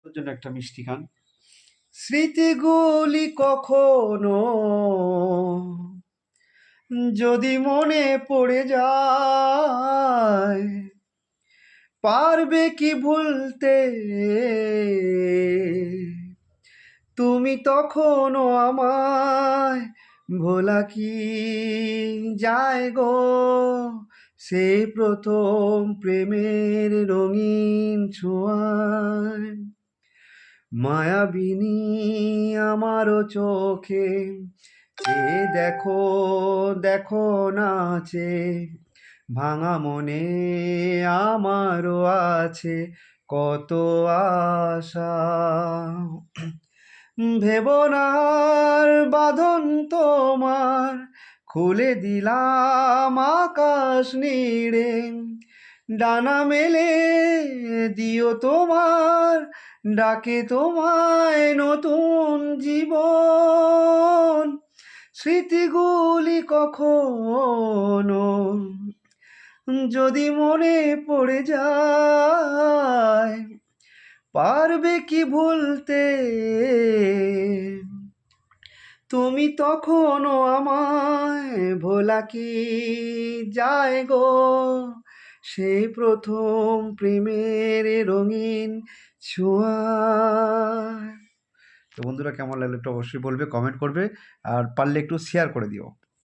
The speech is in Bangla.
তোর জন্য একটা মিষ্টি গান। স্মৃতিগুলি কখনো যদি মনে পড়ে যায়, পারবে কি ভুলতে তুমি তখনও আমায়? ভোলা কি যায় গো সেই প্রথম প্রেমের রঙিন ছোঁয়ায়? মায়াবিনী আমারও চোখে চেয়ে দেখো, দেখো নাচে ভাঙা মনে আমারও আছে কত আশা। ভেবনার বাঁধন তোমার খুলে দিলাম আকাশ নীড়ে, ডানা মেলে দিও তোমার ডাকে তোমায় নতুন জীবন। স্মৃতিগুলি কখনো যদি মনে পড়ে যায়, পারবে কি ভুলতে তুমি তখনও আমায়? ভোলা কি যায় গো সেই প্রথম প্রেমের রঙিন ছোঁয়া? তো বন্ধুরা, কেমন লাগলো একটু অবশ্যই বলবে, কমেন্ট করবে, আর পারলে একটু শেয়ার করে দিও।